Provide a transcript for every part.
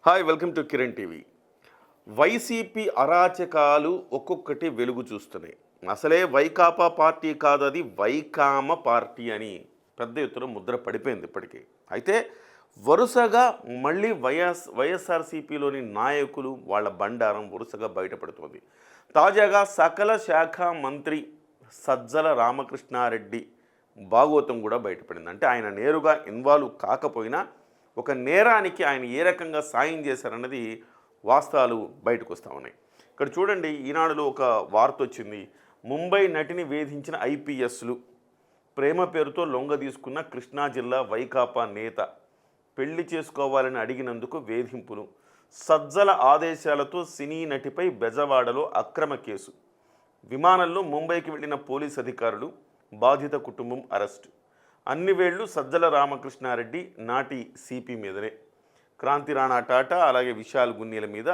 Hi, welcome to Kiran TV. YCP అరాచకాలు ఒక్కొక్కటి వెలుగు చూస్తున్నాయి. అసలే వైకాపా పార్టీ కాదు, అది వైకామ పార్టీ అని పెద్ద ఎత్తున ముద్ర పడిపోయింది ఇప్పటికీ. అయితే వరుసగా మళ్ళీ వైఎస్ఆర్సీపీలోని నాయకులు వాళ్ళ బండారం వరుసగా బయటపడుతోంది. తాజాగా సకల శాఖ మంత్రి సజ్జల రామకృష్ణారెడ్డి భాగోతం కూడా బయటపడింది. అంటే ఆయన నేరుగా ఇన్వాల్వ్ కాకపోయినా ఒక నేరానికి ఆయన ఏ రకంగా సాయం చేశారన్నది వాస్తవాలు బయటకు వస్తూ ఉన్నాయి. ఇక్కడ చూడండి, ఈనాడులో ఒక వార్త వచ్చింది. ముంబై నటిని వేధించిన ఐపీఎస్లు, ప్రేమ పేరుతో లొంగ తీసుకున్న కృష్ణా జిల్లా వైకాపా నేత, పెళ్లి చేసుకోవాలని అడిగినందుకు వేధింపులు, సజ్జల ఆదేశాలతో సినీ నటిపై బెజవాడలో అక్రమ కేసు, విమానంలో ముంబైకి వెళ్లిన పోలీస్ అధికారులు, బాధిత కుటుంబం అరెస్టు. అన్ని వేళ్లు సజ్జల రామకృష్ణారెడ్డి నాటి సిపి మీదనే, క్రాంతి రాణా టాటా అలాగే విశాల్ గున్నీల మీద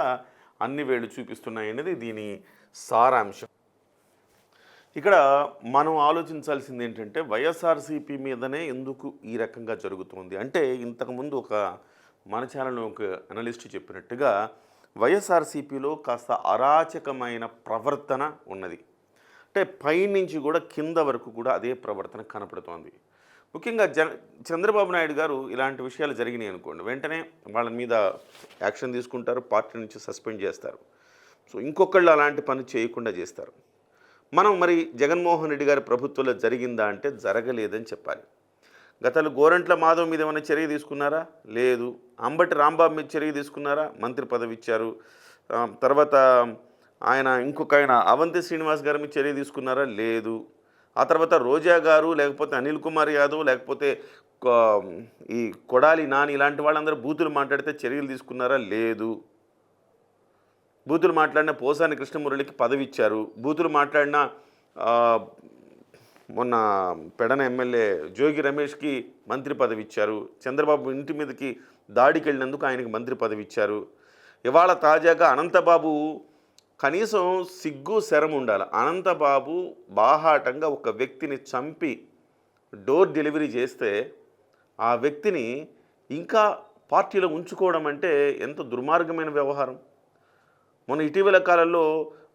అన్ని వేళ్లు చూపిస్తున్నాయనేది దీని సారాంశం. ఇక్కడ మనం ఆలోచించాల్సింది ఏంటంటే, వైఎస్ఆర్సీపీ మీదనే ఎందుకు ఈ రకంగా జరుగుతుంది అంటే, ఇంతకుముందు ఒక మన ఛానల్లో ఒక అనలిస్ట్ చెప్పినట్టుగా వైఎస్ఆర్సీపీలో కాస్త అరాచకమైన ప్రవర్తన ఉన్నది. అంటే పైనుంచి కూడా కింద వరకు కూడా అదే ప్రవర్తన కనపడుతోంది. ముఖ్యంగా చంద్రబాబు నాయుడు గారు ఇలాంటి విషయాలు జరిగినాయి అనుకోండి, వెంటనే వాళ్ళ మీద యాక్షన్ తీసుకుంటారు, పార్టీ నుంచి సస్పెండ్ చేస్తారు. సో ఇంకొకళ్ళు అలాంటి పని చేయకుండా చేస్తారు. మనం మరి జగన్మోహన్ రెడ్డి గారి ప్రభుత్వంలో జరిగిందా అంటే జరగలేదని చెప్పాలి. గతంలో గోరంట్ల మాధవ్ మీద ఏమైనా చర్య తీసుకున్నారా? లేదు. అంబటి రాంబాబు మీద చర్య తీసుకున్నారా? మంత్రి పదవి ఇచ్చారు. తర్వాత ఇంకొక ఆయన అవంతి శ్రీనివాస్ గారి మీద చర్య తీసుకున్నారా? లేదు. ఆ తర్వాత రోజా గారు, లేకపోతే అనిల్ కుమార్ యాదవ్, లేకపోతే ఈ కొడాలి నాని ఇలాంటి వాళ్ళందరూ బూతులు మాట్లాడితే చర్యలు తీసుకున్నారా? లేదు. బూతులు మాట్లాడిన పోసాని కృష్ణమురళికి పదవి ఇచ్చారు. బూతులు మాట్లాడిన మొన్న పెడన ఎమ్మెల్యే జోగి రమేష్కి మంత్రి పదవి ఇచ్చారు. చంద్రబాబు ఇంటి మీదకి దాడికి వెళ్ళినందుకు ఆయనకి మంత్రి పదవి ఇచ్చారు. ఇవాళ తాజాగా అనంతబాబు, కనీసం సిగ్గు శరం ఉండాలి. అనంతబాబు బాహాటంగా ఒక వ్యక్తిని చంపి డోర్ డెలివరీ చేస్తే ఆ వ్యక్తిని ఇంకా పార్టీలో ఉంచుకోవడం అంటే ఎంత దుర్మార్గమైన వ్యవహారం. మొన్న ఇటీవల కాలంలో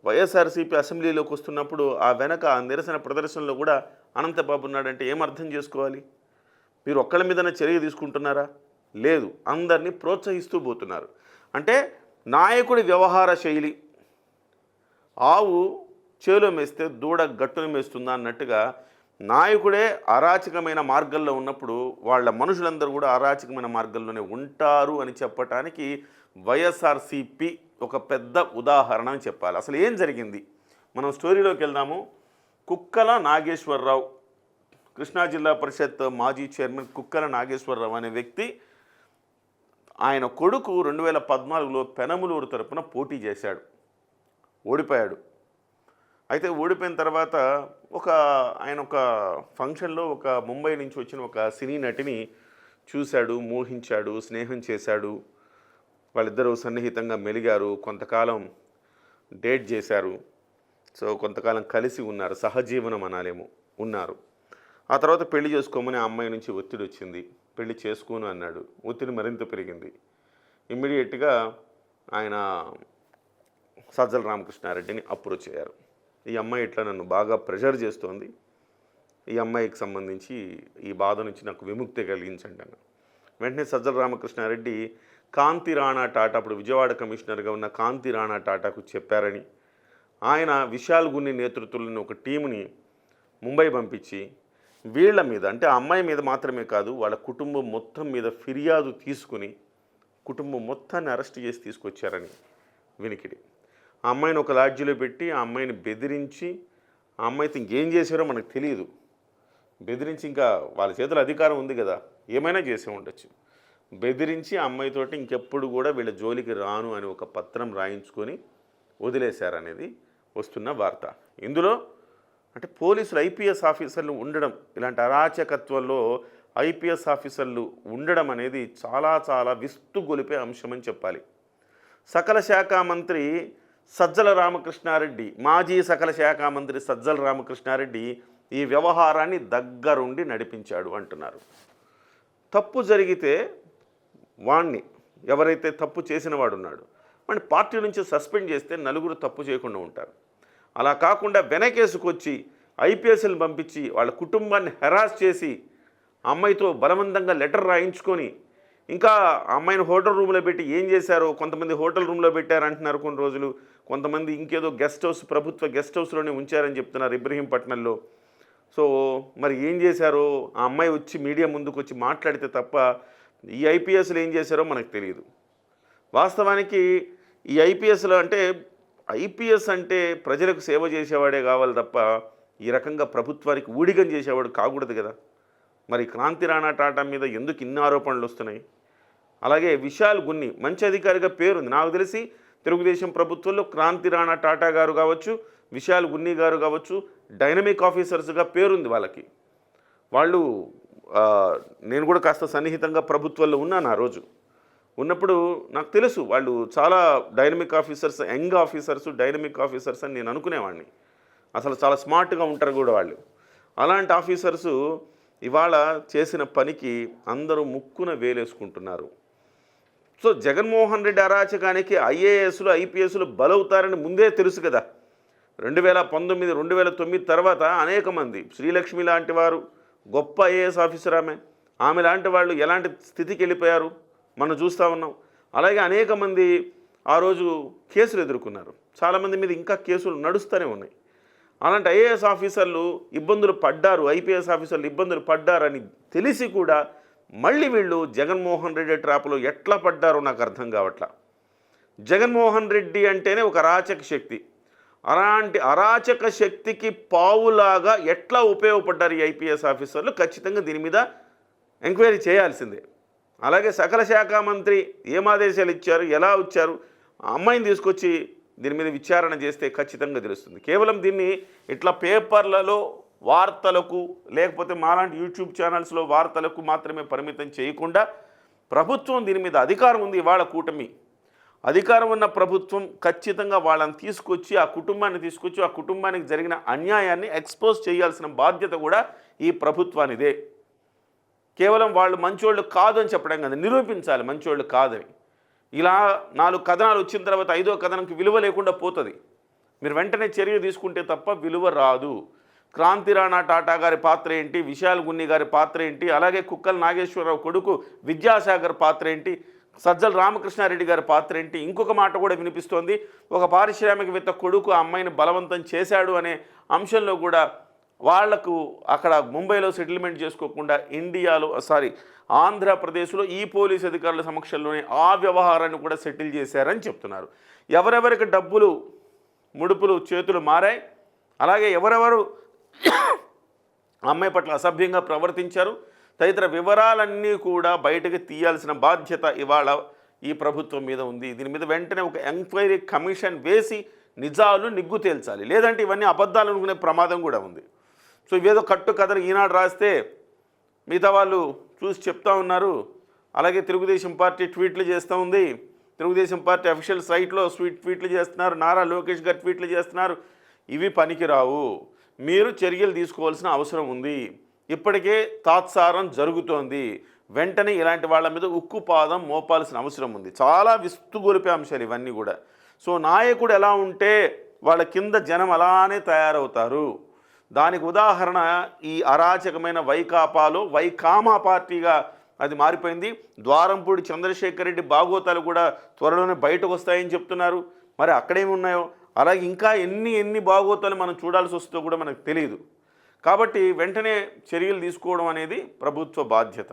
వైఎస్ఆర్సీపీ అసెంబ్లీలోకి వస్తున్నప్పుడు ఆ వెనక నిరసన ప్రదర్శనలో కూడా అనంతబాబు ఉన్నాడంటే ఏమర్థం చేసుకోవాలి? మీరు ఒక్కళ్ళ మీదనే చర్య తీసుకుంటున్నారా? లేదు. అందరినీ ప్రోత్సహిస్తూ పోతున్నారు. అంటే నాయకుడి వ్యవహార శైలి, ఆవు చేలో మేస్తే దూడ గట్టును మేస్తుందా అన్నట్టుగా నాయకుడే అరాచకమైన మార్గంలో ఉన్నప్పుడు వాళ్ళ మనుషులందరూ కూడా అరాచకమైన మార్గంలోనే ఉంటారు అని చెప్పటానికి వైఎస్ఆర్సీపీ ఒక పెద్ద ఉదాహరణ అని చెప్పాలి. అసలు ఏం జరిగింది మనం స్టోరీలోకి వెళ్దాము. కుక్కల నాగేశ్వరరావు, కృష్ణా జిల్లా పరిషత్ మాజీ చైర్మన్ కుక్కల నాగేశ్వరరావు అనే వ్యక్తి, ఆయన కొడుకు 2014లో పెనమలూరు తరపున పోటీ చేశాడు, ఓడిపోయాడు. అయితే ఓడిపోయిన తర్వాత ఆయన ఒక ఫంక్షన్లో ఒక ముంబై నుంచి వచ్చిన ఒక సినీ నటిని చూశాడు, మోహించాడు, స్నేహం చేశాడు. వాళ్ళిద్దరూ సన్నిహితంగా మెలిగారు, కొంతకాలం డేట్ చేశారు. సో కొంతకాలం కలిసి ఉన్నారు, సహజీవనం అనాలేమో ఉన్నారు. ఆ తర్వాత పెళ్లి చేసుకోమని ఆ అమ్మాయి నుంచి ఒత్తిడి వచ్చింది. పెళ్లి చేసుకోను అన్నాడు. ఒత్తిడి మరింత పెరిగింది. ఇమ్మీడియట్గా ఆయన సజ్జల రామకృష్ణారెడ్డిని అప్రోచ్ అయ్యారు. ఈ అమ్మాయి ఇట్లా నన్ను బాగా ప్రెషర్ చేస్తోంది, ఈ అమ్మాయికి సంబంధించి ఈ బాధ నుంచి నాకు విముక్తి కలిగించండి అన్న. వెంటనే సజ్జల రామకృష్ణారెడ్డి కాంతి రాణా టాటా, అప్పుడు విజయవాడ కమిషనర్గా ఉన్న కాంతి రాణా టాటాకు చెప్పారని, ఆయన విశాల్ గున్ని నేతృత్వంలోని ఒక టీముని ముంబై పంపించి వీళ్ళ మీద, అంటే ఆ అమ్మాయి మీద మాత్రమే కాదు వాళ్ళ కుటుంబం మొత్తం మీద ఫిర్యాదు తీసుకుని కుటుంబం మొత్తాన్ని అరెస్ట్ చేసి తీసుకొచ్చారని వినికిడి. ఆ అమ్మాయిని ఒక లాడ్జీలో పెట్టి ఆ అమ్మాయిని బెదిరించి, ఆ అమ్మాయితో ఇంకేం చేశారో మనకు తెలియదు, బెదిరించి, ఇంకా వాళ్ళ చేతుల అధికారం ఉంది కదా, ఏమైనా చేసే ఉండొచ్చు, బెదిరించి ఆ అమ్మాయితోటి ఇంకెప్పుడు కూడా వీళ్ళ జోలికి రాను అని ఒక పత్రం రాయించుకొని వదిలేశారనేది వస్తున్న వార్త. ఇందులో అంటే పోలీసులు, ఐపీఎస్ ఆఫీసర్లు ఉండడం, ఇలాంటి అరాచకత్వంలో ఐపీఎస్ ఆఫీసర్లు ఉండడం అనేది చాలా చాలా విస్తుగొలిపే అంశం అని చెప్పాలి. సకల శాఖ మంత్రి సజ్జల రామకృష్ణారెడ్డి, మాజీ సకల శాఖ మంత్రి సజ్జల రామకృష్ణారెడ్డి ఈ వ్యవహారాన్ని దగ్గరుండి నడిపించాడు అంటున్నారు. తప్పు జరిగితే వాణ్ణి ఎవరైతే తప్పు చేసిన వాడు ఉన్నాడు మరి పార్టీ నుంచి సస్పెండ్ చేస్తే నలుగురు తప్పు చేయకుండా ఉంటారు. అలా కాకుండా వెనకేసుకొచ్చి ఐపీఎస్ని పంపించి వాళ్ళ కుటుంబాన్ని హెరాస్ చేసి అమ్మాయితో బలవంతంగా లెటర్ రాయించుకొని ఇంకా అమ్మాయిని హోటల్ రూమ్లో పెట్టి ఏం చేశారో, కొంతమంది హోటల్ రూమ్లో పెట్టారంటున్నారు కొన్ని రోజులు, కొంతమంది ఇంకేదో గెస్ట్ హౌస్, ప్రభుత్వ గెస్ట్ హౌస్లోనే ఉంచారని చెప్తున్నారు ఇబ్రహీంపట్నంలో. సో మరి ఏం చేశారో ఆ అమ్మాయి వచ్చి మీడియా ముందుకు వచ్చి మాట్లాడితే తప్ప ఈ ఐపీఎస్లు ఏం చేశారో మనకు తెలియదు. వాస్తవానికి ఈ ఐపీఎస్లో అంటే ఐపీఎస్ అంటే ప్రజలకు సేవ చేసేవాడే కావాలి తప్ప ఈ రకంగా ప్రభుత్వానికి ఊడిగం చేసేవాడు కాకూడదు కదా. మరి క్రాంతి రాణా టాటా మీద ఎందుకు ఇన్ని ఆరోపణలు వస్తున్నాయి? అలాగే విశాల్ గున్ని మంచి అధికారిగా పేరుంది. నాకు తెలిసి తెలుగుదేశం ప్రభుత్వంలో క్రాంతి రాణా టాటా గారు కావచ్చు, విశాల్ గున్ని గారు కావచ్చు, డైనమిక్ ఆఫీసర్స్గా పేరుంది వాళ్ళకి. వాళ్ళు నేను కూడా కాస్త సన్నిహితంగా ప్రభుత్వంలో ఉన్నాను. ఆ రోజు ఉన్నప్పుడు నాకు తెలుసు వాళ్ళు చాలా dynamic officers, young officers, dynamic officers అని నేను అనుకునేవాడిని. అసలు చాలా స్మార్ట్గా ఉంటారు కూడా వాళ్ళు. అలాంటి ఆఫీసర్సు ఇవాళ చేసిన పనికి అందరూ ముక్కున వేలేసుకుంటున్నారు. సో జగన్మోహన్ రెడ్డి అరాచకానికి ఐఏఎస్లు, ఐపీఎస్లు బలవుతారని ముందే తెలుసు కదా. 2019, 2009 తర్వాత అనేక మంది, శ్రీలక్ష్మి లాంటి వారు గొప్ప ఐఏఎస్ ఆఫీసర్, ఆమె లాంటి వాళ్ళు ఎలాంటి స్థితికి వెళ్ళిపోయారు మనం చూస్తూ ఉన్నాం. అలాగే అనేక మంది ఆ రోజు కేసులు ఎదుర్కొన్నారు. చాలామంది మీద ఇంకా కేసులు నడుస్తూనే ఉన్నాయి. అలాంటి ఐఏఎస్ ఆఫీసర్లు ఇబ్బందులు పడ్డారు, ఐపీఎస్ ఆఫీసర్లు ఇబ్బందులు పడ్డారని తెలిసి కూడా మళ్ళీ వీళ్ళు జగన్మోహన్ రెడ్డి ట్రాప్లో ఎట్లా పడ్డారో నాకు అర్థం కావట్లా. జగన్మోహన్ రెడ్డి అంటేనే ఒక అరాచక శక్తి. అలాంటి అరాచక శక్తికి పావులాగా ఎట్లా ఉపయోగపడ్డారు ఈ ఐపీఎస్ ఆఫీసర్లు? ఖచ్చితంగా దీని మీద ఎంక్వైరీ చేయాల్సిందే. అలాగే సకల శాఖ మంత్రి ఏం ఆదేశాలు ఇచ్చారు, ఎలా వచ్చారు, ఆ అమ్మాయిని తీసుకొచ్చి దీని మీద విచారణ చేస్తే ఖచ్చితంగా తెలుస్తుంది. కేవలం దీన్ని ఇట్లా పేపర్లలో వార్తలకు లేకపోతే మాలాంటి యూట్యూబ్ ఛానల్స్లో వార్తలకు మాత్రమే పరిమితం చేయకుండా ప్రభుత్వం దీని మీద అధికారం ఉంది. ఇవాళ కూటమి అధికారం ఉన్న ప్రభుత్వం ఖచ్చితంగా వాళ్ళని తీసుకొచ్చి ఆ కుటుంబాన్ని తీసుకొచ్చి ఆ కుటుంబానికి జరిగిన అన్యాయాన్ని ఎక్స్పోజ్ చేయాల్సిన బాధ్యత కూడా ఈ ప్రభుత్వానిదే. కేవలం వాళ్ళు మంచోళ్ళు కాదు అని చెప్పడం కదా, నిరూపించాలి మంచోళ్ళు కాదని. ఇలా 4 కథనాలు వచ్చిన తర్వాత 5వ కథనంకి విలువ లేకుండా పోతుంది. మీరు వెంటనే చర్య తీసుకుంటే తప్ప విలువ రాదు. క్రాంతి రాణా టాటా గారి పాత్ర ఏంటి, విశాల్ గున్ని గారి పాత్ర ఏంటి, అలాగే కుక్కల నాగేశ్వరరావు కొడుకు విద్యాసాగర్ పాత్ర ఏంటి, సజ్జల రామకృష్ణారెడ్డి గారి పాత్ర ఏంటి? ఇంకొక మాట కూడా వినిపిస్తోంది, ఒక పారిశ్రామికవేత్త కొడుకు ఆ అమ్మాయిని బలవంతం చేశాడు అనే అంశంలో కూడా వాళ్లకు అక్కడ ముంబైలో సెటిల్మెంట్ చేసుకోకుండా ఆంధ్రప్రదేశ్లో ఈ పోలీస్ అధికారుల సమక్షంలోనే ఆ వ్యవహారాన్ని కూడా సెటిల్ చేశారని చెప్తున్నారు. ఎవరెవరికి డబ్బులు ముడుపులు చేతులు మారాయి, అలాగే ఎవరెవరు అమ్మాయి పట్ల అసభ్యంగా ప్రవర్తించారు తదితర వివరాలన్నీ కూడా బయటకు తీయాల్సిన బాధ్యత ఇవాళ ఈ ప్రభుత్వం మీద ఉంది. దీని మీద వెంటనే ఒక ఎంక్వైరీ కమిషన్ వేసి నిజాలు నిగ్గు తేల్చాలి. లేదంటే ఇవన్నీ అబద్ధాలు అనుకునే ప్రమాదం కూడా ఉంది. సో ఇవేదో కట్టు కథలు ఈనాడు రాస్తే మిగతా వాళ్ళు చూసి చెప్తా ఉన్నారు. అలాగే తెలుగుదేశం పార్టీ ట్వీట్లు చేస్తూ ఉంది. తెలుగుదేశం పార్టీ అఫీషియల్ సైట్లో ట్వీట్లు చేస్తున్నారు. నారా లోకేష్ గారు ట్వీట్లు చేస్తున్నారు. ఇవి పనికిరావు, మీరు చర్యలు తీసుకోవాల్సిన అవసరం ఉంది. ఇప్పటికే తాత్సారం జరుగుతోంది. వెంటనే ఇలాంటి వాళ్ళ మీద ఉక్కుపాదం మోపాల్సిన అవసరం ఉంది. చాలా విస్తుగొలిపే అంశాలు ఇవన్నీ కూడా. సో నాయకుడు ఎలా ఉంటే వాళ్ళ కింద జనం అలానే తయారవుతారు. దానికి ఉదాహరణ ఈ అరాచకమైన వైకాపాలో వైకామా పార్టీగా అది మారిపోయింది. ద్వారంపూడి చంద్రశేఖర్ రెడ్డి బాగోతాలు కూడా త్వరలోనే బయటకు వస్తాయని చెప్తున్నారు. మరి అక్కడేమి ఉన్నాయో, అలాగే ఇంకా ఎన్ని బాగోతాలు మనం చూడాల్సి వస్తుందో కూడా మనకు తెలియదు. కాబట్టి వెంటనే చర్యలు తీసుకోవడం అనేది ప్రభుత్వ బాధ్యత.